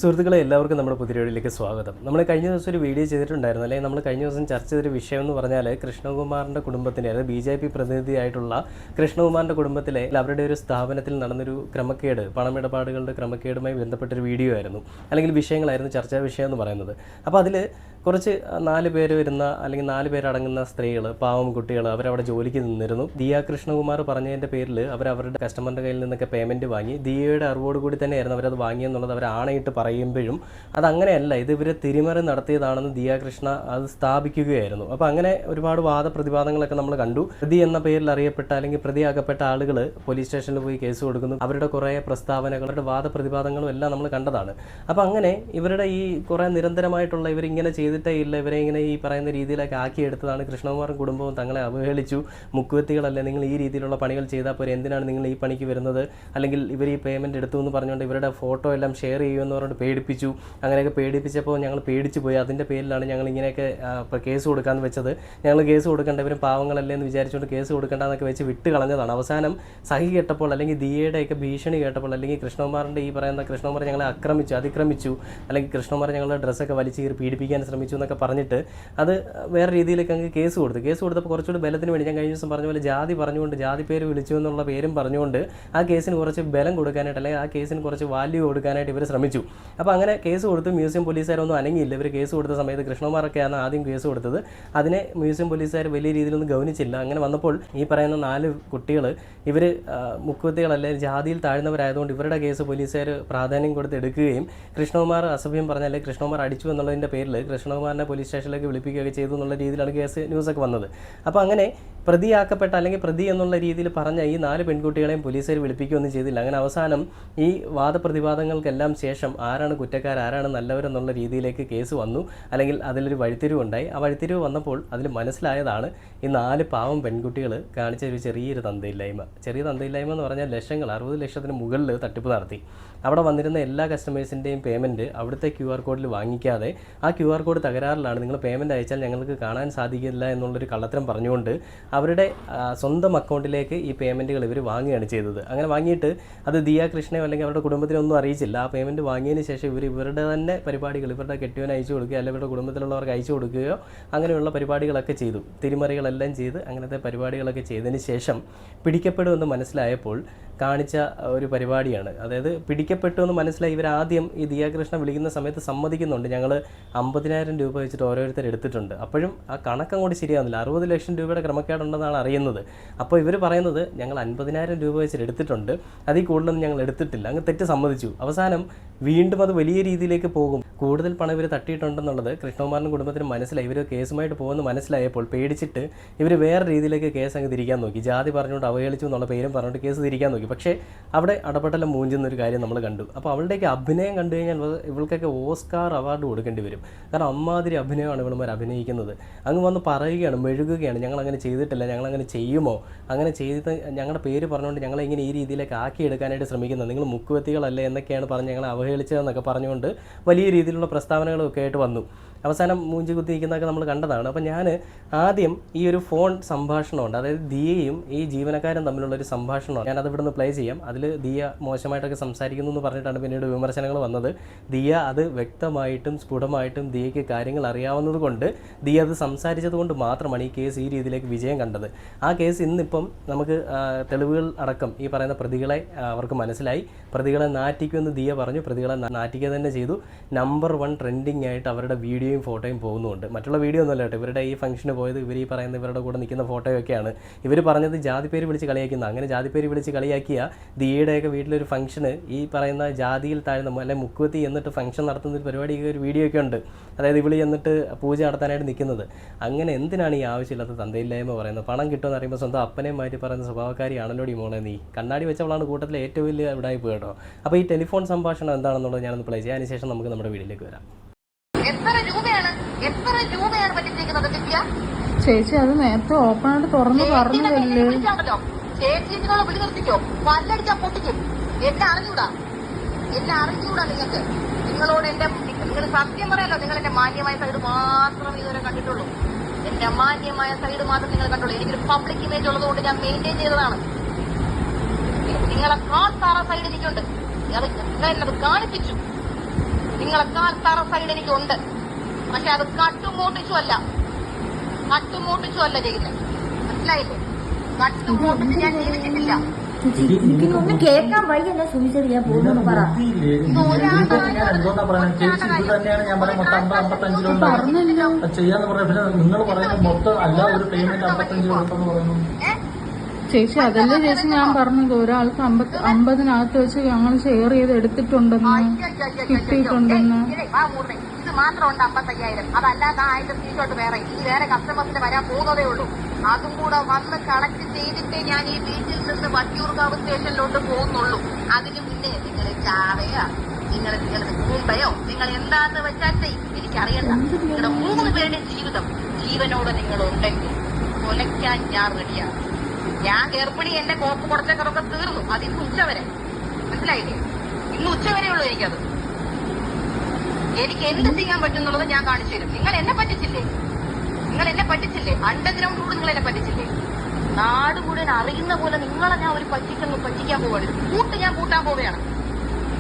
സുഹൃത്തുക്കളെ എല്ലാവർക്കും നമ്മുടെ പുതിയ വീഡിയോയിലേക്ക് സ്വാഗതം. നമ്മൾ കഴിഞ്ഞ ദിവസം ഒരു വീഡിയോ ചെയ്തിട്ടുണ്ടായിരുന്നു, അല്ലെങ്കിൽ നമ്മൾ കഴിഞ്ഞ ദിവസം ചർച്ച ചെയ്തൊരു വിഷയം എന്ന് പറഞ്ഞാൽ കൃഷ്ണകുമാറിൻ്റെ കുടുംബത്തിൻ്റെ, അതായത് BJP പ്രതിനിധിയായിട്ടുള്ള കൃഷ്ണകുമാറിൻ്റെ കുടുംബത്തിലെ അവരുടെ ഒരു സ്ഥാപനത്തിൽ നടന്നൊരു ക്രമക്കേട്, പണമിടപാടുകളുടെ ക്രമക്കേടുമായി ബന്ധപ്പെട്ടൊരു വീഡിയോ ആയിരുന്നു, അല്ലെങ്കിൽ വിഷയങ്ങളായിരുന്നു ചർച്ചാ വിഷയം എന്ന് പറയുന്നത്. അപ്പോൾ അതിൽ കുറച്ച് 4 പേര് വരുന്ന, അല്ലെങ്കിൽ 4 പേരടങ്ങുന്ന സ്ത്രീകൾ, പാവം കുട്ടികൾ, അവരവിടെ ജോലിക്ക് നിന്നിരുന്നു. ദിയ കൃഷ്ണകുമാർ പറഞ്ഞതിൻ്റെ പേരിൽ അവരുടെ കസ്റ്റമറിൻ്റെ കയ്യിൽ നിന്നൊക്കെ പേയ്മെൻറ്റ് വാങ്ങി. ദിയയുടെ അറിവോട് കൂടി തന്നെയായിരുന്നു അവരത് വാങ്ങിയെന്നുള്ളത് അവർ ആണയിട്ട് പറയുമ്പോഴും അതങ്ങനെയല്ല, ഇത് ഇവർ തിരിമറി നടത്തിയതാണെന്ന് ദിയ കൃഷ്ണ അത് സ്ഥാപിക്കുകയായിരുന്നു. അപ്പോൾ അങ്ങനെ ഒരുപാട് വാദപ്രതിവാദങ്ങളൊക്കെ നമ്മൾ കണ്ടു. പ്രതി എന്ന പേരിൽ അറിയപ്പെട്ട, അല്ലെങ്കിൽ പ്രതിയാക്കപ്പെട്ട ആളുകൾ പോലീസ് സ്റ്റേഷനിൽ പോയി കേസ് കൊടുക്കുന്നു. അവരുടെ കുറേ പ്രസ്താവനകളുടെ വാദപ്രതിവാദങ്ങളും എല്ലാം നമ്മൾ കണ്ടതാണ്. അപ്പോൾ അങ്ങനെ ഇവരുടെ ഈ കുറേ നിരന്തരമായിട്ടുള്ള ഇവരിങ്ങനെ ചെയ്തിട്ടേ ഇല്ല, ഇവരെ ഇങ്ങനെ ഈ പറയുന്ന രീതിയിലൊക്കെ ആക്കിയെടുത്തതാണ്. കൃഷ്ണകുമാറും കുടുംബവും തങ്ങളെ അവഹേളിച്ചു. മുക്കുവത്തികളല്ലേ, നിങ്ങൾ ഈ രീതിയിലുള്ള പണികൾ ചെയ്താൽ പോരെ, എന്തിനാണ് നിങ്ങൾ ഈ പണിക്ക് വരുന്നത്, അല്ലെങ്കിൽ ഇവർ ഈ പേയ്മെൻറ്റ് എടുത്തു എന്ന് പറഞ്ഞുകൊണ്ട് ഇവരുടെ ഫോട്ടോ എല്ലാം ഷെയർ ചെയ്യുമെന്ന് പറഞ്ഞിട്ട് പേടിപ്പിച്ചു. അങ്ങനെയൊക്കെ പേടിപ്പിച്ചപ്പോൾ ഞങ്ങൾ പേടിച്ചു പോയി. അതിൻ്റെ പേരിലാണ് ഞങ്ങൾ ഇങ്ങനെയൊക്കെ കേസ് കൊടുക്കാമെന്ന് വെച്ചത്. ഞങ്ങൾ കേസ് കൊടുക്കേണ്ട, ഇവരും പാവങ്ങളല്ലേ എന്ന് വിചാരിച്ചുകൊണ്ട് കേസ് കൊടുക്കേണ്ടെന്നൊക്കെ വെച്ച് വിട്ട് കളഞ്ഞതാണ്. അവസാനം സഹി കേട്ടപ്പോൾ, അല്ലെങ്കിൽ ദിയയുടെയൊക്കെ ഭീഷണി കേട്ടപ്പോൾ, അല്ലെങ്കിൽ കൃഷ്ണകുമാറിൻ്റെ ഈ പറയുന്ന കൃഷ്ണകുമാർ ഞങ്ങളെ അതിക്രമിച്ചു, അല്ലെങ്കിൽ കൃഷ്ണകുമാർ ഞങ്ങളുടെ ഡ്രസ്സൊക്കെ വലിച്ചു കീറി പീഡിപ്പിക്കാൻ ശ്രമിച്ചു എന്നൊക്കെ പറഞ്ഞിട്ട് അത് വേറെ രീതിയിലേക്ക് അങ്ങ് കേസ് കൊടുത്തപ്പോൾ കുറച്ചുകൂടി ബലത്തിന് വേണ്ടി, ഞാൻ കഴിഞ്ഞ ദിവസം പറഞ്ഞ പോലെ ജാതി പറഞ്ഞുകൊണ്ട്, ജാതി പേര് വിളിച്ചു എന്നുള്ള പേരും പറഞ്ഞുകൊണ്ട് ആ കേസിന് കുറച്ച് ബലം കൊടുക്കാനായിട്ട്, അല്ലെങ്കിൽ ആ കേസിന് കുറച്ച് വാല്യൂ കൊടുക്കാനായിട്ട് ഇവർ ശ്രമിച്ചു. അപ്പോൾ അങ്ങനെ കേസ് കൊടുത്തു. മ്യൂസിയം പോലീസുകാരൊന്നും അനങ്ങിയില്ല. ഇവർ കേസ് കൊടുത്ത സമയത്ത് കൃഷ്ണകുമാറൊക്കെയാണ് ആദ്യം കേസ് കൊടുത്തത്. അതിനെ മ്യൂസിയം പോലീസുകാർ വലിയ രീതിയിലൊന്നും ഗൗനിച്ചില്ല. അങ്ങനെ വന്നപ്പോൾ ഈ പറയുന്ന 4 കുട്ടികൾ ഇവർ മുക്കുവത്തികളല്ലേ, ജാതിയിൽ താഴ്ന്നവരായതുകൊണ്ട് ഇവരുടെ കേസ് പോലീസുകാർ പ്രാധാന്യം കൊടുത്ത് എടുക്കുകയും കൃഷ്ണകുമാർ അസഭ്യം പറഞ്ഞാൽ കൃഷ്ണകുമാർ അടിച്ചു എന്നുള്ളതിൻ്റെ പേരിൽ കൃഷ്ണകുമാറിനെ പോലീസ് സ്റ്റേഷനിലേക്ക് വിളിപ്പിക്കുകയൊക്കെ ചെയ്തു എന്നുള്ള രീതിയിലാണ് കേസ് ന്യൂസൊക്കെ വന്നത്. അപ്പോൾ അങ്ങനെ പ്രതിയാക്കപ്പെട്ട, അല്ലെങ്കിൽ പ്രതി എന്നുള്ള രീതിയിൽ പറഞ്ഞ ഈ 4 പെൺകുട്ടികളെയും പോലീസുകാർ വിളിപ്പിക്കുകയൊന്നും ചെയ്തില്ല. അങ്ങനെ അവസാനം ഈ വാദപ്രതിവാദങ്ങൾക്കെല്ലാം ശേഷം ആരാണ് കുറ്റക്കാർ, ആരാണ് നല്ലവരെന്നുള്ള രീതിയിലേക്ക് കേസ് വന്നു, അല്ലെങ്കിൽ അതിലൊരു വഴിത്തിരിവുണ്ടായി. ആ വഴിത്തിരിവ് വന്നപ്പോൾ അതിൽ മനസ്സിലായതാണ് ഈ 4 പാവം പെൺകുട്ടികൾ കാണിച്ച ഒരു ചെറിയ തന്തയില്ലായ്മ എന്ന് പറഞ്ഞാൽ ലക്ഷങ്ങൾ, 60 ലക്ഷത്തിന് മുകളിൽ തട്ടിപ്പ് നടത്തി. അവിടെ വന്നിരുന്ന എല്ലാ കസ്റ്റമേഴ്സിൻ്റെയും പേയ്മെൻറ്റ് അവിടുത്തെ QR കോഡിൽ വാങ്ങിക്കാതെ, ആ QR കോഡ് തകരാറിലാണ്, നിങ്ങൾ പേയ്മെൻറ്റ് അയച്ചാൽ ഞങ്ങൾക്ക് കാണാൻ സാധിക്കില്ല എന്നുള്ളൊരു കള്ളത്തരം പറഞ്ഞുകൊണ്ട് അവരുടെ സ്വന്തം അക്കൗണ്ടിലേക്ക് ഈ പേയ്മെൻറ്റുകൾ ഇവർ വാങ്ങുകയാണ് ചെയ്തത്. അങ്ങനെ വാങ്ങിയിട്ട് അത് ദിയ കൃഷ്ണയോ അല്ലെങ്കിൽ അവരുടെ കുടുംബത്തിനൊന്നും അറിയിച്ചില്ല. ആ പേയ്മെൻറ്റ് വാങ്ങിയതിന് ശേഷം ഇവരുടെ തന്നെ പരിപാടികൾ, ഇവരുടെ കെട്ടിയവനെ അയച്ചു കൊടുക്കുകയോ അല്ലെങ്കിൽ ഇവരുടെ കുടുംബത്തിലുള്ളവർക്ക് അയച്ചു കൊടുക്കുകയോ അങ്ങനെയുള്ള പരിപാടികളൊക്കെ ചെയ്തു. തിരിമറികളെല്ലാം ചെയ്ത് അങ്ങനത്തെ പരിപാടികളൊക്കെ ചെയ്തതിന് ശേഷം പിടിക്കപ്പെടുമെന്ന് മനസ്സിലായപ്പോൾ കാണിച്ച ഒരു പരിപാടിയാണ്. അതായത് പിടിക്കപ്പെട്ടു എന്ന് മനസ്സിലായി. ഇവരാദ്യം ഈ ദിയ കൃഷ്ണ വിളിക്കുന്ന സമയത്ത് സമ്മതിക്കുന്നുണ്ട്, ഞങ്ങൾ 50,000 രൂപ വെച്ചിട്ട് ഓരോരുത്തർ എടുത്തിട്ടുണ്ട്. അപ്പോഴും ആ കണക്കങ്ങോട്ട് ശരിയാവുന്നില്ല. 60 ലക്ഷം രൂപയുടെ ക്രമക്കേടുണ്ടെന്നാണ് അറിയുന്നത്. അപ്പോൾ ഇവർ പറയുന്നത് ഞങ്ങൾ 50,000 രൂപ വെച്ചിട്ട് എടുത്തിട്ടുണ്ട്, അതിൽ കൂടുതലൊന്നും ഞങ്ങൾ എടുത്തിട്ടില്ല. അങ്ങ് തെറ്റ് സമ്മതിച്ചു. അവസാനം വീണ്ടും അത് വലിയ രീതിയിലേക്ക് പോകും. കൂടുതൽ പണം ഇവർ തട്ടിയിട്ടുണ്ടെന്നുള്ളത് കൃഷ്ണകുമാറിൻ്റെ കുടുംബത്തിന് മനസ്സിലായി. ഇവർ കേസുമായിട്ട് പോകുമെന്ന് മനസ്സിലായപ്പോൾ പേടിച്ചിട്ട് ഇവർ വേറെ രീതിയിലേക്ക് കേസ് അങ്ങ് തിരിക്കാൻ നോക്കി. ജാതി പറഞ്ഞുകൊണ്ട് അവഹേളിച്ചു എന്നുള്ള പേരും പറഞ്ഞുകൊണ്ട് കേസ് തിരിക്കാൻ നോക്കി. പക്ഷേ അവിടെ അടപെട്ടെല്ലാം മൂഞ്ചുന്നൊരു കാര്യം നമ്മൾ കണ്ടു. അപ്പോൾ അവളുടെയൊക്കെ അഭിനയം കണ്ടു കഴിഞ്ഞാൽ ഇവൾക്കൊക്കെ ഓസ്കാർ അവാർഡ് കൊടുക്കേണ്ടി വരും. കാരണം അമ്മാതിരി അഭിനയമാണ് ഇവളുമാർ അഭിനയിക്കുന്നത്. അങ്ങ് വന്ന് പറയുകയാണ്, മെഴുകുകയാണ്, ഞങ്ങളങ്ങനെ ചെയ്തിട്ടില്ല, ഞങ്ങളങ്ങനെ ചെയ്യുമോ, അങ്ങനെ ചെയ്ത് ഞങ്ങളുടെ പേര് പറഞ്ഞുകൊണ്ട് ഞങ്ങളെ ഇങ്ങനെ ഈ രീതിയിലേക്ക് ആക്കിയെടുക്കാനായിട്ട് ശ്രമിക്കുന്നത്, നിങ്ങൾ മുക്കുവത്തികളല്ലേ എന്നൊക്കെയാണ് പറഞ്ഞ് ഞങ്ങളെ അവഹേളിച്ചതെന്നൊക്കെ പറഞ്ഞുകൊണ്ട് വലിയ രീതിയിലുള്ള പ്രസ്താവനകളൊക്കെ ആയിട്ട് വന്നു. അവസാനം മൂഞ്ചി കുത്തിയിരിക്കുന്നതൊക്കെ നമ്മൾ കണ്ടതാണ്. അപ്പോൾ ഞാൻ ആദ്യം ഈ ഒരു ഫോൺ സംഭാഷണമുണ്ട്, അതായത് ദിയയും ഈ ജീവനക്കാരും തമ്മിലുള്ളൊരു സംഭാഷണമാണ്. ഞാനത് ഇവിടെ നിന്ന് പ്ലേ ചെയ്യാം. അതിൽ ദിയ മോശമായിട്ടൊക്കെ സംസാരിക്കുന്നു എന്ന് പറഞ്ഞിട്ടാണ് പിന്നീട് വിമർശനങ്ങൾ വന്നത്. ദിയ അത് വ്യക്തമായിട്ടും സ്ഫുടമായിട്ടും ദിയയ്ക്ക് കാര്യങ്ങൾ അറിയാവുന്നത് കൊണ്ട് ദിയ അത് സംസാരിച്ചത് കൊണ്ട് മാത്രമാണ് ഈ കേസ് ഈ രീതിയിലേക്ക് വിജയം കണ്ടത്. ആ കേസ് ഇന്നിപ്പം നമുക്ക് തെളിവുകൾ അടക്കം ഈ പറയുന്ന പ്രതികളെ അവർക്ക് മനസ്സിലായി. പ്രതികളെ നാറ്റിക്കുമെന്ന് ദിയ പറഞ്ഞു. പ്രതികളെ നാറ്റിക്കുക തന്നെ ചെയ്തു. നമ്പർ 1 ട്രെൻഡിങ് ആയിട്ട് അവരുടെ വീഡിയോയും ഫോട്ടോയും പോകുന്നുണ്ട്. മറ്റുള്ള വീഡിയോ ഒന്നുമല്ല കേട്ടോ. ഇവരുടെ ഈ ഫംഗ്ഷന് പോയത് ഇവർ ഈ പറയുന്ന ഇവരുടെ കൂടെ നിൽക്കുന്ന ഫോട്ടോയൊക്കെയാണ്. ഇവർ പറഞ്ഞത് ജാതിപ്പേര് വിളിച്ച് കളിയാക്കുന്ന, അങ്ങനെ ജാതിപ്പേര് വിളിച്ച് കളിയാക്കിയ ദിയയുടെയൊക്കെ വീട്ടിലൊരു ഫംഗ്ഷന് ഈ പറയുന്ന ജാതിയിൽ താഴ്ന്ന, അല്ലെങ്കിൽ മുക്കുവത്തി എന്നിട്ട് ഫംഗ്ഷൻ നടത്തുന്ന ഒരു പരിപാടിയൊക്കെ ഒരു വീഡിയോ ഒക്കെ ഉണ്ട്. അതായത് ഇവിളി എന്നിട്ട് പൂജ നടത്താനായിട്ട് നിൽക്കുന്നത്. അങ്ങനെ എന്തിനാണ് ഈ ആവശ്യമില്ലാത്ത തന്തയില്ലായ്മ പറയുന്നത്? പണം കിട്ടുമെന്ന് അറിയുമ്പോൾ സ്വന്തം അപ്പനെയും മാറ്റി പറയുന്ന സ്വഭാവക്കാരിയാണല്ലോ ഈ മോളെ നീ. കണ്ണാടി വെച്ചവളാണ് കൂട്ടത്തിലെ ഏറ്റവും വലിയ ഇവിടായി കേട്ടോ. അപ്പോൾ ഈ ടെലിഫോൺ സംഭാഷണം എന്താണെന്നുള്ളത് ഞാനൊന്ന് പ്ലേ ചെയ്യാം. അതിനുശേഷം നമുക്ക് നമ്മുടെ വീഡിയോയിലേക്ക് വരാം. എത്ര രൂപയാണ് പറ്റിച്ചിരിക്കുന്നത് ദിവ്യ ചേച്ചി? അത് നേരത്തെ ഓപ്പൺ ആയിട്ട് തുറന്ന് പറഞ്ഞതല്ലേ. ചേച്ചി നിങ്ങളെ വിളി നിർത്തിക്കോ, പല്ലടിച്ചാ പൊട്ടിക്കും. എന്നെ അറിഞ്ഞൂടാ നിങ്ങൾക്ക്. നിങ്ങളോട് നിങ്ങൾ സത്യം പറയാലോ, നിങ്ങൾ എന്റെ മാന്യമായ സൈഡ് മാത്രം ഇതുവരെ കണ്ടിട്ടുള്ളൂ. എന്റെ മാന്യമായ സൈഡ് മാത്രം നിങ്ങൾ കണ്ടുള്ളൂ. എനിക്കൊരു പബ്ലിക് ഇമേജ് ഉള്ളതുകൊണ്ട് ഞാൻ മെയിൻറ്റെയിൻ ചെയ്തതാണ്. നിങ്ങളെ സാറ സൈഡ് എനിക്കുണ്ട്. അത് കാണിപ്പിച്ചു. നിങ്ങളെക്കാൾ തറ സൈഡ് എനിക്കുണ്ട്. പക്ഷെ അത് കട്ടുമോട്ടിച്ചുമല്ല ചെയ്യുന്നത്. മനസ്സിലായില്ലേ? കട്ടുമോട്ടിച്ച് ഞാൻ ജീവിച്ചിട്ടില്ല. എനിക്കൊന്നും കേൾക്കാൻ വയ്യല്ല സുമിച്ചത്. ഞാൻ പോകുന്നു പറ. ചെയ്യാന്ന് പറഞ്ഞ നിങ്ങൾ പറയുന്നത് മൊത്തം അല്ല ഒരു പേയ്മെന്റ് 55 കൊടുത്തെന്ന് പറയുന്നു. ചേച്ചി അതല്ലേ ചേച്ചി ഞാൻ പറഞ്ഞത്, ഒരാൾക്ക് 50-50 വെച്ച് ഞങ്ങൾ ഷെയർ ചെയ്ത് എടുത്തിട്ടുണ്ടെന്ന്, കിട്ടിയിട്ടുണ്ടെന്ന്. ഇത് മാത്രമുണ്ട് 55,000. അതല്ലാതെ 1000 സ്ക്രീൻഷോട്ട് വേറെ വേറെ കസ്റ്റമേഴ്സിന് വരാൻ പോകുന്നതേ ഉള്ളൂ. അതും കൂടെ വന്ന് കളക്ട് ചെയ്തിട്ടേ ഞാൻ ഈ വീട്ടിൽ നിന്ന് വട്ടിയൂർക്കാവ് സ്റ്റേഷനിലോട്ട് പോകുന്നുള്ളൂ. അതിന് മുന്നേ നിങ്ങൾ ചാവയോ നിങ്ങൾ മുമ്പയോ നിങ്ങൾ എന്താന്ന് വെച്ചാൽ എനിക്കറിയണ്ട. നിങ്ങളുടെ 3 പേരുടെ ജീവനോട് നിങ്ങളുണ്ടെങ്കിൽ കൊലയ്ക്കാൻ ഞാൻ റെഡിയാണ്. ഞാൻ ഗർഭിണി, എന്റെ കോപ്പ് കുറച്ചൊക്കെ തീർന്നു. അതിന്ന് ഉച്ചവരെ. മനസ്സിലായില്ലേ? ഇന്ന് ഉച്ചവരെ ഉള്ളൂ എനിക്കത്. എനിക്ക് എന്ത് ചെയ്യാൻ പറ്റുന്നുള്ളത് ഞാൻ കാണിച്ചു തരും. നിങ്ങൾ എന്നെ പറ്റിച്ചില്ലേ? അണ്ടർഗ്രൗണ്ട് കൂടെ നിങ്ങൾ എന്നെ പറ്റിച്ചില്ലേ? നാട് മുഴുവൻ അറിയുന്ന പോലെ നിങ്ങളെ ഞാൻ ഒരു പറ്റിക്കാൻ പോവാണ്. ഞാൻ കൂട്ടാൻ പോവുകയാണ്.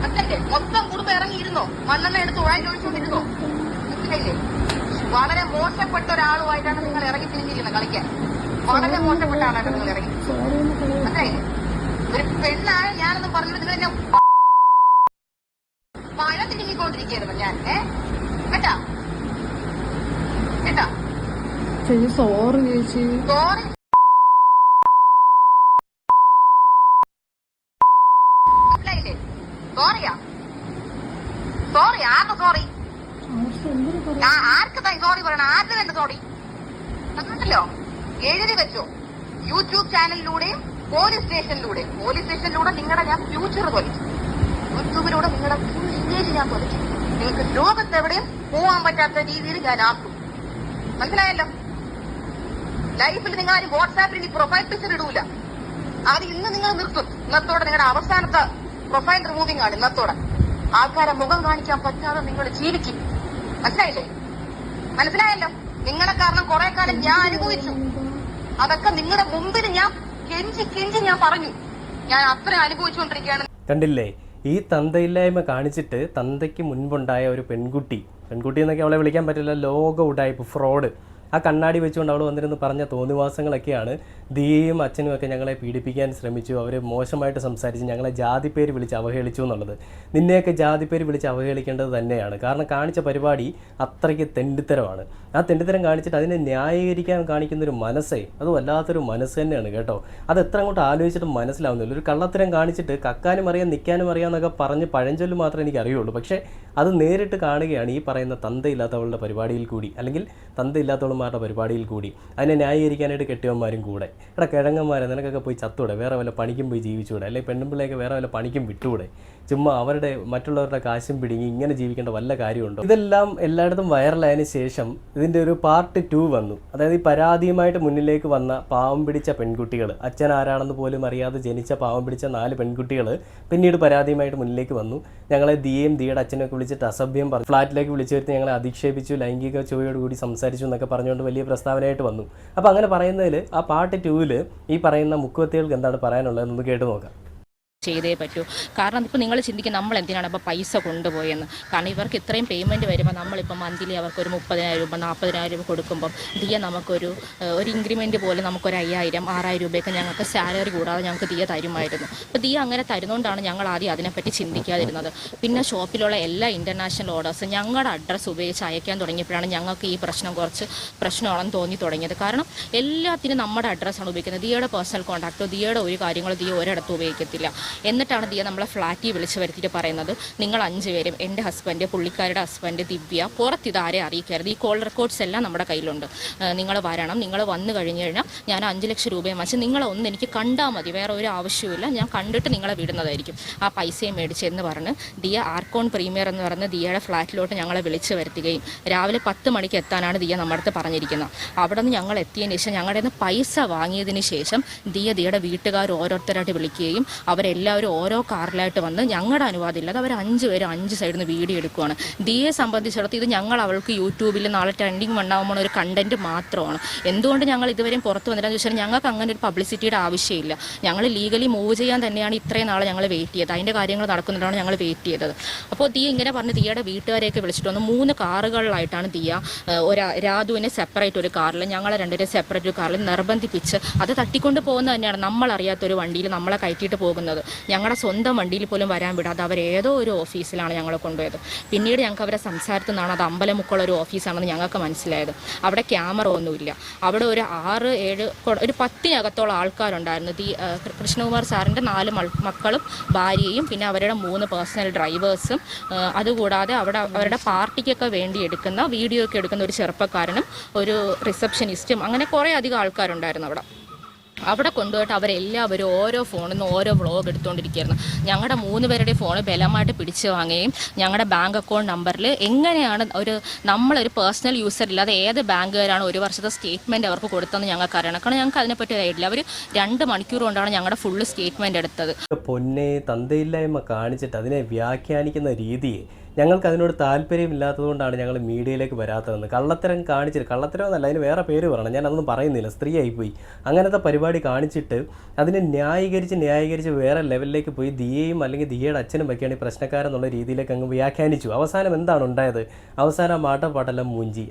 അല്ലേ? മൊത്തം കുടുംബം ഇറങ്ങിയിരുന്നോ? മണ്ണെണ്ണ എടുത്ത് ഒഴിച്ചോണ്ടിരുന്നോ? മനസ്സിലായില്ലേ? വളരെ മോശപ്പെട്ട ഒരാളുമായിട്ടാണ് നിങ്ങൾ ഇറങ്ങി തിരിഞ്ഞിരിക്കുന്നത് കളിക്കാൻ. വളരെ മോശപ്പെട്ട ആളാണ് നിങ്ങൾ ഇറങ്ങി. മനസ്സിലായില്ലേ? ഒരു പെണ്ണായ ഞാനൊന്നും പറഞ്ഞത് നിങ്ങൾ എന്നെ മഴ തിരിഞ്ഞിക്കൊണ്ടിരിക്കുകയായിരുന്നു ഞാൻ. കേട്ടാ ചേച്ചി സോറി ചേച്ചി. സോറി മനസ്സിലായില്ലേ? സോറി ആർക്ക് സോറി? ആർക്ക് സോറി പറയണം? ആർക്ക് വേണ്ട സോറി? കണ്ടല്ലോ, എഴുതി വെച്ചോ. യൂട്യൂബ് ചാനലിലൂടെയും പോലീസ് സ്റ്റേഷനിലൂടെ നിങ്ങളുടെ ഞാൻ ഫ്യൂച്ചർ കൊലിച്ചു. യൂട്യൂബിലൂടെ നിങ്ങളുടെ ഫുൾ ഇമേജ് ഞാൻ കൊലിച്ചു. നിങ്ങൾക്ക് ലോകത്തെവിടെയും പോവാൻ പറ്റാത്ത രീതിയിൽ ഞാൻ ആക്കും. മനസ്സിലായല്ലോ? ലൈഫിൽ നിങ്ങൾ ആരും വാട്സാപ്പിൽ ഇനി പ്രൊഫൈൽ പിക്ചർ ഇടൂല. അത് ഇന്ന് നിങ്ങൾ നിർത്തും. ഇന്നത്തോടെ നിങ്ങളുടെ അവസാനത്തെ പ്രൊഫൈൽ റിമൂവിംഗ് ആണ്. ഇന്നത്തോടെ ആൾക്കാരെ മുഖം കാണിക്കാൻ പറ്റാതെ നിങ്ങൾ ജീവിക്കും. മനസ്സിലായല്ലോ? നിങ്ങളെ കാരണം കുറെ കാലം ഞാൻ അനുഭവിച്ചു. അതൊക്കെ നിങ്ങളുടെ മുമ്പിൽ ഞാൻ കെഞ്ചി ഞാൻ പറഞ്ഞു. ഞാൻ അത്ര അനുഭവിച്ചുകൊണ്ടിരിക്കുകയാണ്. കണ്ടില്ലേ? ഈ തന്തയില്ലായ്മ കാണിച്ചിട്ട് തന്തയ്ക്ക് മുൻപുണ്ടായ ഒരു പെൺകുട്ടി എന്നൊക്കെ അവളെ വിളിക്കാൻ പറ്റില്ല, ലോക ഉടായ്പ, ഫ്രോഡ്. ആ കണ്ണാടി വെച്ചുകൊണ്ട് അവൾ വന്നിരുന്ന് പറഞ്ഞ തോന്നിവാസങ്ങളൊക്കെയാണ് ദിയയും അച്ഛനും ഒക്കെ ഞങ്ങളെ പീഡിപ്പിക്കാൻ ശ്രമിച്ചു, അവർ മോശമായിട്ട് സംസാരിച്ച് ഞങ്ങളെ ജാതിപ്പേര് വിളിച്ച് അവഹേളിച്ചു എന്നുള്ളത്. നിന്നെയൊക്കെ ജാതിപ്പേര് വിളിച്ച് അവഹേളിക്കേണ്ടത് തന്നെയാണ്. കാരണം കാണിച്ച പരിപാടി അത്രയ്ക്ക് തെണ്ടിത്തരമാണ്. ആ തെണ്ടിത്തരം കാണിച്ചിട്ട് അതിനെ ന്യായീകരിക്കാൻ കാണിക്കുന്നൊരു മനസ്സേ, അത് വല്ലാത്തൊരു മനസ്സ് തന്നെയാണ് കേട്ടോ. അത് എത്ര അങ്ങോട്ട് ആലോചിച്ചിട്ട് മനസ്സിലാവുന്നില്ല. ഒരു കള്ളത്തരം കാണിച്ചിട്ട് കക്കാനും അറിയാം നിൽക്കാനും അറിയാമെന്നൊക്കെ പറഞ്ഞ് പഴഞ്ചൊല്ല് മാത്രമേ എനിക്ക് അറിയുള്ളൂ. പക്ഷേ അത് നേരിട്ട് കാണുകയാണ് ഈ പറയുന്ന തന്തയില്ലാത്തവളുടെ പരിപാടിയിൽ കൂടി, അല്ലെങ്കിൽ തന്തയില്ലാത്തവളുമാരുടെ പരിപാടിയിൽ കൂടി. അതിനെ ന്യായീകരിക്കാനായിട്ട് കെട്ടിയവന്മാരും കൂടെ. എടാ കിഴങ്ങന്മാരെ, നിനക്കൊക്കെ പോയി ചത്തൂടെ, വേറെ വല്ല പണിക്കും പോയി ജീവിച്ചൂടെ, അല്ലെങ്കിൽ പെണ്ണുമ്പിള്ളേക്ക് വേറെ വല്ല പണിക്കും വിട്ടുകൂടെ? ചുമ്മാ മറ്റുള്ളവരുടെ കാശും പിടിങ്ങി ഇങ്ങനെ ജീവിക്കേണ്ട വല്ല കാര്യമുണ്ടോ? ഇതെല്ലാം എല്ലായിടത്തും വൈറലായതിനു ശേഷം ഇതിൻ്റെ ഒരു പാർട്ട് 2 വന്നു. അതായത് ഈ പരാതിയുമായിട്ട് മുന്നിലേക്ക് വന്ന പാവം പിടിച്ച പെൺകുട്ടികൾ, അച്ഛൻ ആരാണെന്ന് പോലും അറിയാതെ ജനിച്ച പാവം പിടിച്ച 4 പെൺകുട്ടികൾ പിന്നീട് പരാതിയുമായിട്ട് മുന്നിലേക്ക് വന്നു. ഞങ്ങളെ ദിയുടെ അച്ഛനൊക്കെ വിളിച്ചിട്ട് അസഭ്യം പറഞ്ഞു, ഫ്ലാറ്റിലേക്ക് വിളിച്ചു വരുത്തി ഞങ്ങളെ അധിക്ഷേപിച്ചു, ലൈംഗിക ചുവയോടുകൂടി സംസാരിച്ചു എന്നൊക്കെ പറഞ്ഞുകൊണ്ട് വലിയ പ്രസ്താവനയായിട്ട് വന്നു. അപ്പോൾ അങ്ങനെ പറയുന്നതിൽ ആ പാർട്ട് 2 ഈ പറയുന്ന മുക്കുവത്തികൾക്ക് എന്താണ് പറയാനുള്ളതെന്ന് കേട്ട് നോക്കാം. ചെയ്തേ പറ്റൂ. കാരണം ഇപ്പോൾ നിങ്ങൾ ചിന്തിക്കും നമ്മൾ എന്തിനാണ് അപ്പോൾ പൈസ കൊണ്ടുപോയെന്ന്. കാരണം ഇവർക്ക് ഇത്രയും പേയ്മെൻറ്റ് വരുമ്പോൾ നമ്മളിപ്പോൾ മന്ത്ലി അവർക്കൊരു 30,000 രൂപ 40,000 രൂപ കൊടുക്കുമ്പം നമുക്കൊരു ഇൻക്രിമെൻറ്റ് പോലെ നമുക്കൊരു 5,000 6,000 രൂപയൊക്കെ ഞങ്ങൾക്ക് സാലറി കൂടാതെ ഞങ്ങൾക്ക് തരുമായിരുന്നു. അപ്പോൾ അങ്ങനെ തരുന്നതുകൊണ്ടാണ് ഞങ്ങൾ ആദ്യം അതിനെപ്പറ്റി ചിന്തിക്കാതിരുന്നത്. പിന്നെ ഷോപ്പിലുള്ള എല്ലാ ഇൻ്റർനാഷണൽ ഓർഡേഴ്സും ഞങ്ങളുടെ അഡ്രസ്സ് ഉപയോഗിച്ച് അയക്കാൻ തുടങ്ങിയപ്പോഴാണ് ഞങ്ങൾക്ക് ഈ കുറച്ച് പ്രശ്നമാണെന്ന് തോന്നി തുടങ്ങിയത്. കാരണം എല്ലാത്തിനും നമ്മുടെ അഡ്രസ്സാണ് ഉപയോഗിക്കുന്നത്. ദിയയുടെ പേഴ്സണൽ കോൺടാക്റ്റോ ദിയയുടെ ഒരു കാര്യങ്ങളോ ഒരിടത്തും ഉപയോഗിക്കത്തില്ല. എന്നിട്ടാണ് ദിയ നമ്മളെ ഫ്ലാറ്റിൽ വിളിച്ച് വരുത്തിയിട്ട് പറയുന്നത്, നിങ്ങൾ 5 പേരും, എൻ്റെ ഹസ്ബൻഡ്, പുള്ളിക്കാരുടെ ഹസ്ബൻഡ്, ദിവ്യ, പുറത്ത് ഇതാരെ അറിയിക്കരുത്, ഈ കോൾ റെക്കോർഡ്സ് എല്ലാം നമ്മുടെ കയ്യിലുണ്ട്, നിങ്ങൾ വരണം, നിങ്ങൾ വന്നു കഴിഞ്ഞ് കഴിഞ്ഞാൽ ഞാൻ 5 ലക്ഷം രൂപയും വെച്ച് നിങ്ങളൊന്ന് എനിക്ക് കണ്ടാൽ മതി, വേറെ ഒരു ആവശ്യമില്ല, ഞാൻ കണ്ടിട്ട് നിങ്ങളെ വിടുന്നതായിരിക്കും, ആ പൈസയും മേടിച്ചെന്ന് പറഞ്ഞ് ദിയ ആർക്കോൺ പ്രീമിയർ എന്ന് പറഞ്ഞ് ദിയയുടെ ഫ്ലാറ്റിലോട്ട് ഞങ്ങളെ വിളിച്ച് വരുത്തുകയും രാവിലെ 10 മണിക്ക് എത്താനാണ് ദിയ നമ്മുടെ അടുത്ത് പറഞ്ഞിരിക്കുന്നത്. അവിടെ നിന്ന് ഞങ്ങൾ എത്തിയതിന് ശേഷം ഞങ്ങളുടെ നിന്ന് പൈസ വാങ്ങിയതിന് ശേഷം ദിയയുടെ വീട്ടുകാർ ഓരോരുത്തരായിട്ട് വിളിക്കുകയും അവരെല്ലാം എല്ലാവരും ഓരോ കാറിലായിട്ട് വന്ന് ഞങ്ങളുടെ അനുവാദം ഇല്ലാതെ അവർ 5 പേര് 5 സൈഡിൽ നിന്ന് വീഡിയോ എടുക്കുകയാണ്. ദിയെ സംബന്ധിച്ചിടത്തോളം ഇത് ഞങ്ങൾ അവൾക്ക് യൂട്യൂബിൽ നാളെ ട്രെൻഡിങ് വണ്ണാകുമ്പോൾ ഒരു കണ്ടന്റ് മാത്രമാണ്. എന്തുകൊണ്ട് ഞങ്ങൾ ഇതുവരെയും പുറത്ത് വന്നില്ലെന്ന് ചോദിച്ചാൽ ഞങ്ങൾക്ക് അങ്ങനെ ഒരു പബ്ലിസിറ്റിയുടെ ആവശ്യമില്ല. ഞങ്ങൾ ലീഗലി മൂവ് ചെയ്യാൻ തന്നെയാണ് ഇത്രയും നാളെ ഞങ്ങൾ വെയിറ്റ് ചെയ്തത്. അതിൻ്റെ കാര്യങ്ങൾ നടക്കുന്നതാണ് ഞങ്ങൾ വെയിറ്റ് ചെയ്തത്. അപ്പോൾ ദിയ ഇങ്ങനെ പറഞ്ഞ് ദിയയുടെ വീട്ടുകാരെയൊക്കെ വിളിച്ചിട്ട് വന്നു. 3 കാറുകളിലായിട്ടാണ് ദിയ രാധുവിനെ സെപ്പറേറ്റ് ഒരു കാറിൽ ഞങ്ങളെ 2 പേരെ സെപ്പറേറ്റ് ഒരു കാറിൽ നിർബന്ധിപ്പിച്ച് അത് തട്ടിക്കൊണ്ട് പോകുന്നത് തന്നെയാണ്. നമ്മളറിയാത്തൊരു വണ്ടിയിൽ നമ്മളെ കയറ്റിയിട്ട് പോകുന്നത്. ഞങ്ങളുടെ സ്വന്തം വണ്ടിയിൽ പോലും വരാൻ വിടാതെ അവരേതോ ഒരു ഓഫീസിലാണ് ഞങ്ങളെ കൊണ്ടുപോയത്. പിന്നീട് ഞങ്ങൾക്ക് അവരെ സംസാരത്തിൽ നിന്നാണ് അത് അമ്പലമുക്കുള്ള ഒരു ഓഫീസാണെന്ന് ഞങ്ങൾക്ക് മനസ്സിലായത്. അവിടെ ക്യാമറ ഒന്നുമില്ല. അവിടെ ഒരു 6-7 ഒരു 10-അകത്തോളം ആൾക്കാരുണ്ടായിരുന്നു. കൃഷ്ണകുമാർ സാറിൻ്റെ 4 മക്കളും ഭാര്യയും പിന്നെ അവരുടെ 3 പേഴ്സണൽ ഡ്രൈവേഴ്സും അതുകൂടാതെ അവിടെ അവരുടെ പാർട്ടിക്കൊക്കെ വേണ്ടി എടുക്കുന്ന വീഡിയോ ഒക്കെ എടുക്കുന്ന ഒരു ചെറുപ്പക്കാരനും ഒരു റിസപ്ഷനിസ്റ്റും അങ്ങനെ കുറേ അധികം ആൾക്കാരുണ്ടായിരുന്നു അവിടെ കൊണ്ടുപോയിട്ട് അവരെല്ലാവരും ഓരോ ഫോണിൽ നിന്ന് ഓരോ വ്ളോഗ് എടുത്തുകൊണ്ടിരിക്കുകയായിരുന്നു. ഞങ്ങളുടെ 3 പേരുടെ ഫോൺ ബലമായിട്ട് പിടിച്ചു വാങ്ങുകയും ഞങ്ങളുടെ ബാങ്ക് അക്കൗണ്ട് നമ്പറിൽ എങ്ങനെയാണ് നമ്മളൊരു പേഴ്സണൽ യൂസർ ഇല്ലാതെ ഏത് ബാങ്കുകാരാണ് 1 വർഷത്തെ സ്റ്റേറ്റ്മെൻറ്റ് അവർക്ക് കൊടുത്തതെന്ന് ഞങ്ങൾക്ക് അറിയണം. കാരണം ഞങ്ങൾക്ക് അതിനെപ്പറ്റി അറിയില്ല. അവർ 2 മണിക്കൂർ കൊണ്ടാണ് ഞങ്ങളുടെ ഫുള്ള് സ്റ്റേറ്റ്മെൻറ്റ് എടുത്തത്. പൊന്നെ തന്തയില്ലായ്മ കാണിച്ചിട്ട് അതിനെ വ്യാഖ്യാനിക്കുന്ന രീതിയെ ഞങ്ങൾക്ക് അതിനോട് താല്പര്യമില്ലാത്തതുകൊണ്ടാണ് ഞങ്ങൾ മീഡിയയിലേക്ക് വരാത്തതെന്ന്. കള്ളത്തരം കാണിച്ചിട്ട്, കള്ളത്തരം എന്നല്ല അതിന് വേറെ പേര് പറയണം, ഞാൻ അതൊന്നും പറയുന്നില്ല, സ്ത്രീ ആയിപ്പോയി. അങ്ങനത്തെ പരിപാടി കാണിച്ചിട്ട് അതിനെ ന്യായീകരിച്ച് വേറെ ലെവലിലേക്ക് പോയി ദിയയും അല്ലെങ്കിൽ ദിയയുടെ അച്ഛനും ഒക്കെയാണ് ഈ പ്രശ്നക്കാരെന്നുള്ള രീതിയിലേക്ക് അങ്ങ് വ്യാഖ്യാനിച്ചു. അവസാനം എന്താണ് ഉണ്ടായത്? അവസാനം അടപടലം മൂഞ്ചി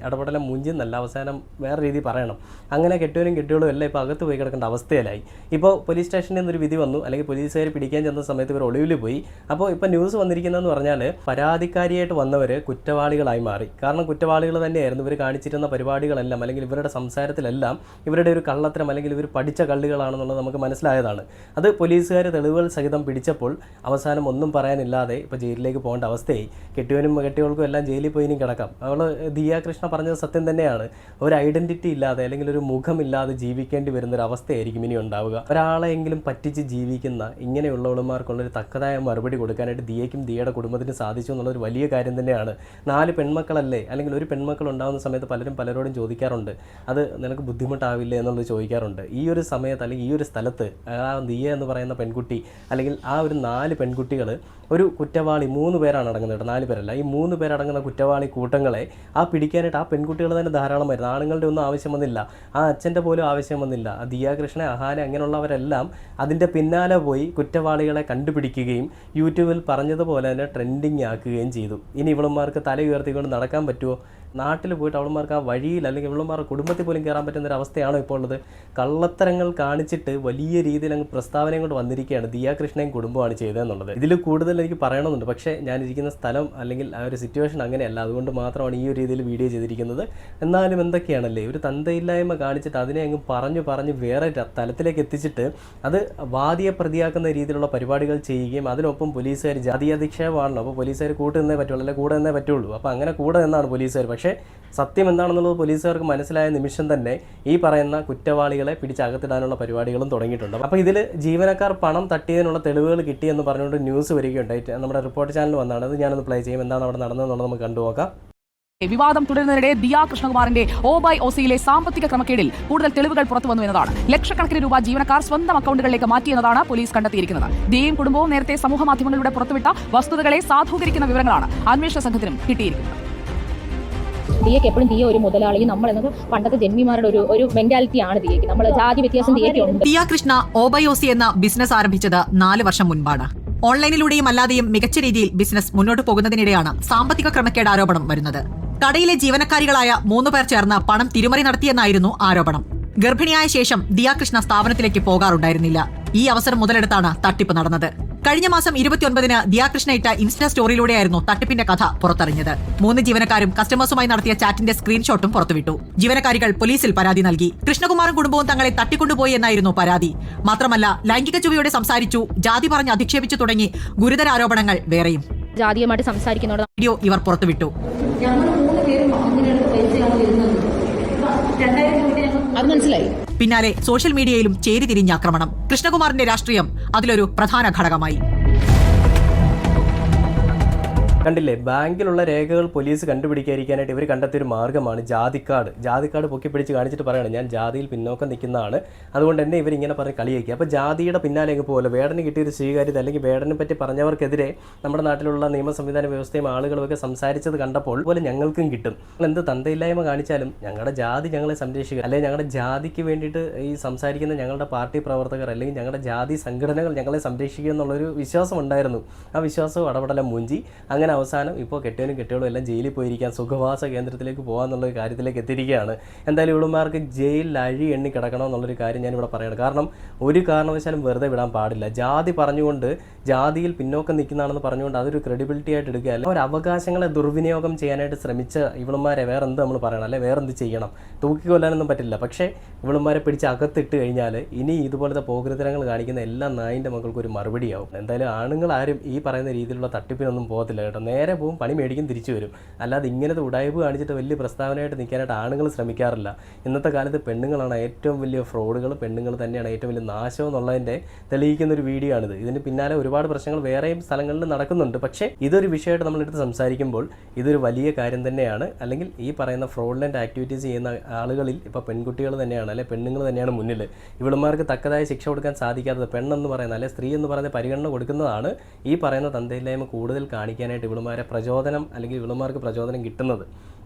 എന്നല്ല, അവസാനം വേറെ രീതി പറയണം. അങ്ങനെ കെട്ടിയോളും എല്ലാം ഇപ്പോൾ അകത്ത് പോയി കിടക്കേണ്ട അവസ്ഥയിലായി. ഇപ്പോൾ പോലീസ് സ്റ്റേഷനിൽ നിന്നൊരു വിധി വന്നു, അല്ലെങ്കിൽ പോലീസുകാർ പിടിക്കാൻ ചെന്ന സമയത്ത് ഇവർ ഒളിവിൽ പോയി. അപ്പോൾ ഇപ്പോൾ ന്യൂസ് വന്നിരിക്കുന്നതെന്ന് പറഞ്ഞാൽ പരാതിക്കാരിയായിട്ട് വന്നവർ കുറ്റവാളികളായി മാറി. കാരണം കുറ്റവാളികൾ തന്നെയായിരുന്നു ഇവർ കാണിച്ചിരുന്ന പരിപാടികളെല്ലാം, അല്ലെങ്കിൽ ഇവരുടെ സംസാരത്തിലെല്ലാം ഇവരുടെ ഒരു കള്ളത്തരം അല്ലെങ്കിൽ ഇവർ പഠിച്ച കള്ളികളാണെന്നുള്ളത് നമുക്ക് മനസ്സിലായതാണ്. അത് പോലീസുകാർ തെളിവുകൾ സഹിതം പിടിച്ചപ്പോൾ അവസാനം ഒന്നും പറയാനില്ലാതെ ഇപ്പോൾ ജയിലിലേക്ക് പോകേണ്ട അവസ്ഥയായി. കെട്ടിയോൾക്കും എല്ലാം ജയിലിൽ പോയി ഇനി കിടക്കാം. അവൾ ദിയ കൃഷ്ണ പറഞ്ഞത് സത്യം തന്നെയാണ്. ഒരു ഐഡൻറ്റിറ്റി ഇല്ലാതെ അല്ലെങ്കിൽ ഒരു മുഖമില്ലാതെ ജീവിക്കേണ്ടി വരുന്നൊരവസ്ഥയായിരിക്കും ഇനി ഉണ്ടാവുക. ഒരാളെങ്കിലും പറ്റിച്ച് ജീവിക്കുന്ന ഇങ്ങനെയുള്ളവന്മാർക്കുള്ളൊരു തക്കതായ മറുപടി കൊടുക്കാനായിട്ട് ദിയയ്ക്കും ദിയയുടെ കുടുംബത്തിന് സാധിച്ചു എന്നുള്ളൊരു വലിയ കാര്യം തന്നെയാണ്. 4 പെൺമക്കളല്ലേ, അല്ലെങ്കിൽ ഒരു പെൺമക്കൾ ഉണ്ടാകുന്ന സമയത്ത് പലരോടും ചോദിക്കാറുണ്ട്, അത് നിനക്ക് ബുദ്ധിമുട്ടാവില്ലേ എന്നുള്ളത് ചോദിക്കാറുണ്ട്. ഈ ഒരു സമയത്ത് അല്ലെങ്കിൽ ഈ ഒരു സ്ഥലത്ത് ആ ദിയ എന്ന് പറയുന്ന പെൺകുട്ടി അല്ലെങ്കിൽ ആ ഒരു 4 പെൺകുട്ടികൾ ഒരു കുറ്റവാളി 3 പേരാണ് അടങ്ങുന്നത്, 4 പേരല്ല, ഈ 3 പേരടങ്ങുന്ന കുറ്റവാളി കൂട്ടങ്ങളെ പിടിക്കാനായിട്ട് ആ പെൺകുട്ടികൾ തന്നെ ധാരാളമായിരുന്നു. ആണുങ്ങളുടെ ഒന്നും ആവശ്യം വന്നില്ല, ആ അച്ഛൻ്റെ പോലും ആവശ്യം വന്നില്ല. ആ ദിയ കൃഷ്ണ, അഹാന അങ്ങനെയുള്ളവരെല്ലാം അതിൻ്റെ പിന്നാലെ പോയി കുറ്റവാളികളെ കണ്ടുപിടിക്കുകയും യൂട്യൂബിൽ പറഞ്ഞതുപോലെ തന്നെ ട്രെൻഡിങ് ആക്കുകയും ചെയ്തു. ഇനി ഇവളുമാർക്ക് തല ഉയർത്തിക്കൊണ്ട് നടക്കാൻ പറ്റുമോ? നാട്ടിൽ പോയിട്ട് അവളുമാർക്ക് ആ വഴിയിൽ അല്ലെങ്കിൽ ഇവളുമാരുടെ കുടുംബത്തിൽ പോലും കയറാൻ പറ്റുന്നൊരവസ്ഥയാണോ ഇപ്പോൾ ഉള്ളത്? കള്ളത്തരങ്ങൾ കാണിച്ചിട്ട് വലിയ രീതിയിൽ അങ്ങ് പ്രസ്താവനയും കൊണ്ട് വന്നിരിക്കുകയാണ്. ദിയ കൃഷ്ണയും കുടുംബമാണ് ചെയ്തതെന്നുള്ളത്. ഇതിൽ കൂടുതൽ എനിക്ക് പറയണമെന്നുണ്ട്, പക്ഷേ ഞാനിരിക്കുന്ന സ്ഥലം അല്ലെങ്കിൽ ആ ഒരു സിറ്റുവേഷൻ അങ്ങനെയല്ല, അതുകൊണ്ട് മാത്രമാണ് ഈ ഒരു രീതിയിൽ വീഡിയോ ചെയ്തിരിക്കുന്നത്. എന്നാലും എന്തൊക്കെയാണല്ലേ, ഒരു തന്തയില്ലായ്മ കാണിച്ചിട്ട് അതിനെ അങ്ങ് പറഞ്ഞ് വേറെ തലത്തിലേക്ക് എത്തിച്ചിട്ട് അത് വാദിയെ പ്രതിയാക്കുന്ന രീതിയിലുള്ള പരിപാടികൾ ചെയ്യുകയും അതിനൊപ്പം പോലീസുകാർ ജാതി അധിക്ഷേപമാണല്ലോ, അപ്പോൾ പോലീസുകാർ കൂടെ നിന്നേ പറ്റുള്ളൂ, അല്ലെങ്കിൽ കൂടെ നിന്നേ പറ്റുള്ളൂ. അപ്പോൾ അങ്ങനെ കൂടെ നിന്നാണ് പോലീസുകാർ. പക്ഷേ സത്യം എന്താണെന്നുള്ളത് പോലീസുകാർക്ക് മനസ്സിലായ നിമിഷം തന്നെ ഈ പറയുന്ന കുറ്റവാളികളെ പിടിച്ചകത്തിടാനുള്ള പരിപാടികളും തുടങ്ങിയിട്ടുണ്ട്. അപ്പോൾ ഇതിൽ ജീവനക്കാർ പണം തട്ടിയതിനുള്ള തെളിവുകൾ കിട്ടിയെന്ന് പറഞ്ഞുകൊണ്ട് ന്യൂസ് വരികയുണ്ടായി. നമ്മുടെ റിപ്പോർട്ട് ചാനൽ വന്നാണ്, അത് ഞാനൊന്ന് പ്ലേ ചെയ്യും. എന്താണ് അവിടെ നടന്നതെന്നുള്ളത് നമുക്ക് കണ്ടുപോകാം. വിവാദം തുടരുന്നതിനിടെ ദിയ കൃഷ്ണകുമാറിന്റെ OBOCയിലെ സാമ്പത്തിക ക്രമക്കേടിൽ കൂടുതൽ തെളിവുകൾ പുറത്തുവന്നു എന്നതാണ്. ലക്ഷക്കണക്കിന് രൂപ ജീവനക്കാർ സ്വന്തം അക്കൗണ്ടുകളിലേക്ക് മാറ്റിയെന്നതാണ് പോലീസ് കണ്ടെത്തിയിരിക്കുന്നത്. ദിയയും കുടുംബവും നേരത്തെ സമൂഹമാധ്യമങ്ങളിലൂടെ പുറത്തുവിട്ട വസ്തുതകളെ സാധൂകരിക്കുന്ന വിവരങ്ങളാണ് അന്വേഷണ സംഘത്തിനും കിട്ടിയിരിക്കുന്നത്. ദിയക്ക് എപ്പോഴും ദിയ ഒരു മുതലാളി, നമ്മളെന്നത് പണ്ടത്തെ ജന്മിമാരുടെ ഒരു മെന്റാലിറ്റിയാണ് ദിയക്ക്. നമ്മൾ ജാതി വ്യത്യാസം ദിയക്കുണ്ട്. ദിയ കൃഷ്ണ OBOC എന്ന ബിസിനസ് ആരംഭിച്ചത് 4 വർഷം മുൻപാണ്. ഓൺലൈനിലൂടെയും അല്ലാതെയും മികച്ച രീതിയിൽ ബിസിനസ് മുന്നോട്ട് പോകുന്നതിനിടെയാണ് സാമ്പത്തിക ക്രമക്കേട് ആരോപണം വരുന്നത്. കടയിലെ ജീവനക്കാരികളായ 3 പേർ ചേർന്ന് പണം തിരിമറി നടത്തിയെന്നായിരുന്നു ആരോപണം. ഗർഭിണിയായ ശേഷം ദിയ കൃഷ്ണ സ്ഥാപനത്തിലേക്ക് പോകാറുണ്ടായിരുന്നില്ല. ഈ അവസരം മുതലെടുത്താണ് തട്ടിപ്പ് നടന്നത്. കഴിഞ്ഞ മാസം 29-ന് ദിയ കൃഷ്ണ ഇട്ട ഇൻസ്റ്റാ സ്റ്റോറിയിലൂടെയായിരുന്നു തട്ടിപ്പിന്റെ കഥ പുറത്തറിഞ്ഞത്. 3 ജീവനക്കാരും കസ്റ്റമേഴ്സുമായി നടത്തിയ ചാറ്റിന്റെ സ്ക്രീൻഷോട്ടും പുറത്തുവിട്ടു. ജീവനക്കാരികൾ പോലീസിൽ പരാതി നൽകി. കൃഷ്ണകുമാറും കുടുംബവും തങ്ങളെ തട്ടിക്കൊണ്ടുപോയി എന്നായിരുന്നു പരാതി. മാത്രമല്ല ലൈംഗിക ചുവയോടെ സംസാരിച്ചു, ജാതി പറഞ്ഞ് അധിക്ഷേപിച്ചു തുടങ്ങി ഗുരുതര ആരോപണങ്ങൾ വേറെയും. ജാതിയുമായിട്ട് സംസാരിക്കുന്നതോട് വീഡിയോ ഇവർ പുറത്തുവിട്ടു. അത് മനസ്സിലായി. പിന്നാലെ സോഷ്യൽ മീഡിയയിലും ചേരിതിരിഞ്ഞ ആക്രമണം. കൃഷ്ണകുമാറിന്റെ രാഷ്ട്രീയം അതിലൊരു പ്രധാന ഘടകമായി. കണ്ടില്ലേ, ബാങ്കിലുള്ള രേഖകൾ പോലീസ് കണ്ടുപിടിക്കാതിരിക്കാനായിട്ട് ഇവർ കണ്ടെത്തിയൊരു മാർഗ്ഗമാണ് ജാതിക്കാട് പൊക്കി പിടിച്ച് കാണിച്ചിട്ട് പറയണം ഞാൻ ജാതിയിൽ പിന്നോക്കം നിൽക്കുന്നതാണ്, അതുകൊണ്ട് തന്നെ ഇവരിങ്ങനെ പറഞ്ഞ് കളിയാക്കി. അപ്പോൾ ജാതിയുടെ പിന്നാലെ അങ്ങ് പോലെ വേടന് കിട്ടിയൊരു സ്വീകാര്യത അല്ലെങ്കിൽ വേടനെ പറ്റി പറഞ്ഞവർക്കെതിരെ നമ്മുടെ നാട്ടിലുള്ള നിയമ സംവിധാന വ്യവസ്ഥയും ആളുകളുമൊക്കെ സംസാരിച്ചത് കണ്ടപ്പോൾ പോലെ ഞങ്ങൾക്കും കിട്ടും. എന്ത് തന്തയില്ലായ്മ കാണിച്ചാലും ഞങ്ങളുടെ ജാതി ഞങ്ങളെ സംരക്ഷിക്കുക, അല്ലെങ്കിൽ ഞങ്ങളുടെ ജാതിക്ക് വേണ്ടിയിട്ട് ഈ സംസാരിക്കുന്ന ഞങ്ങളുടെ പാർട്ടി പ്രവർത്തകർ അല്ലെങ്കിൽ ഞങ്ങളുടെ ജാതി സംഘടനകൾ ഞങ്ങളെ സംരക്ഷിക്കുക എന്നുള്ളൊരു വിശ്വാസം ഉണ്ടായിരുന്നു. ആ വിശ്വാസവും അടപടലം മൂഞ്ചി. അങ്ങനെ അവസാനം ഇപ്പോൾ കെട്ടിയോളും എല്ലാം ജയിലിൽ പോയിരിക്കാൻ സുഖവാസ കേന്ദ്രത്തിലേക്ക് പോകാമെന്നുള്ളൊരു കാര്യത്തിലേക്ക് എത്തിയിരിക്കുകയാണ്. എന്തായാലും ഇവളുമാർക്ക് ജയിലിൽ അഴി എണ്ണി കിടക്കണം എന്നുള്ളൊരു കാര്യം ഞാനിവിടെ പറയണം. കാരണം ഒരു കാരണവശാലും വെറുതെ വിടാൻ പാടില്ല. ജാതി പറഞ്ഞുകൊണ്ട് ജാതിയിൽ പിന്നോക്കം നിൽക്കുന്നതാണെന്ന് പറഞ്ഞുകൊണ്ട് അതൊരു ക്രെഡിബിലിറ്റി ആയിട്ട് എടുക്കുക, അല്ല ഒരു അവകാശങ്ങളെ ദുർവിനിയോഗം ചെയ്യാനായിട്ട് ശ്രമിച്ച ഇവളുമാരെ വേറെന്ത് നമ്മൾ പറയണം, അല്ലെ വേറെന്ത് ചെയ്യണം? തൂക്കിക്കൊല്ലാനൊന്നും പറ്റില്ല. പക്ഷേ ഇവളുമാരെ പിടിച്ച് അകത്തിട്ട് കഴിഞ്ഞാൽ ഇനി ഇതുപോലത്തെ പോകൃതരങ്ങൾ കാണിക്കുന്ന എല്ലാ നായിൻ്റെ മക്കൾക്കും ഒരു മറുപടിയാവും. എന്തായാലും ആണുങ്ങൾ ആരും ഈ പറയുന്ന രീതിയിലുള്ള തട്ടിപ്പിനൊന്നും പോകത്തില്ല കേട്ടോ. നേരെ പോവും, പണി മേടിക്കും, തിരിച്ചു വരും. അല്ലാതെ ഇങ്ങനത്തെ ഉടായ്പ് കാണിച്ചിട്ട് വലിയ പ്രസ്താവനയായിട്ട് നിൽക്കാനായിട്ട് ആണുങ്ങൾ ശ്രമിക്കാറില്ല. ഇന്നത്തെ കാലത്ത് പെണ്ണുങ്ങളാണ് ഏറ്റവും വലിയ ഫ്രോഡുകൾ, പെണ്ണുങ്ങൾ തന്നെയാണ് ഏറ്റവും വലിയ നാശം എന്നുള്ളതിൻ്റെ തെളിയിക്കുന്ന ഒരു വീഡിയോ ആണിത്. ഇതിന് പിന്നാലെ ഒരുപാട് പ്രശ്നങ്ങൾ വേറെയും സ്ഥലങ്ങളിൽ നടക്കുന്നുണ്ട്. പക്ഷേ ഇതൊരു വിഷയമായിട്ട് നമ്മളെടുത്ത് സംസാരിക്കുമ്പോൾ ഇതൊരു വലിയ കാര്യം തന്നെയാണ്. അല്ലെങ്കിൽ ഈ പറയുന്ന ഫ്രോഡുലൻ്റ് ആക്ടിവിറ്റീസ് ചെയ്യുന്ന ആളുകളിൽ ഇപ്പോൾ പെൺകുട്ടികൾ തന്നെയാണ്, അല്ലെങ്കിൽ പെണ്ണുങ്ങൾ തന്നെയാണ് മുന്നിൽ. ഇവളുമാർക്ക് തക്കതായ ശിക്ഷ കൊടുക്കാൻ സാധിക്കാത്തത് പെണ്ണെന്ന് പറയുന്ന അല്ലെങ്കിൽ സ്ത്രീ എന്ന് പറയുന്ന പരിഗണന കൊടുക്കുന്നതാണ് ഈ പറയുന്ന തന്തയില്ലായ്മ കൂടുതൽ കാണിക്കാനായിട്ട് ഇവളുമാരെ പ്രചോദനം അല്ലെങ്കിൽ ഇവളുമാർക്ക് പ്രചോദനം കിട്ടുന്നത്.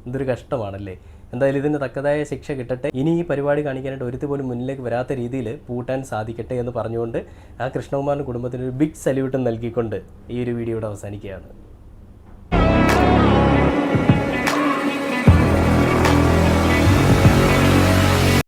ഇതൊരു കഷ്ടമാണല്ലേ. എന്തായാലും ഇതിന് തക്കതായ ശിക്ഷ കിട്ടട്ടെ. ഇനി ഈ പരിപാടി കാണിക്കാനായിട്ട് ഒരുത്തി പോലും മുന്നിലേക്ക് വരാത്ത രീതിയിൽ പൂട്ടാൻ സാധിക്കട്ടെ എന്ന് പറഞ്ഞുകൊണ്ട് ആ കൃഷ്ണകുമാറിൻ്റെ കുടുംബത്തിന് ഒരു ബിഗ് സല്യൂട്ടും നൽകിക്കൊണ്ട് ഈ ഒരു വീഡിയോ ഇവിടെ അവസാനിക്കുകയാണ്.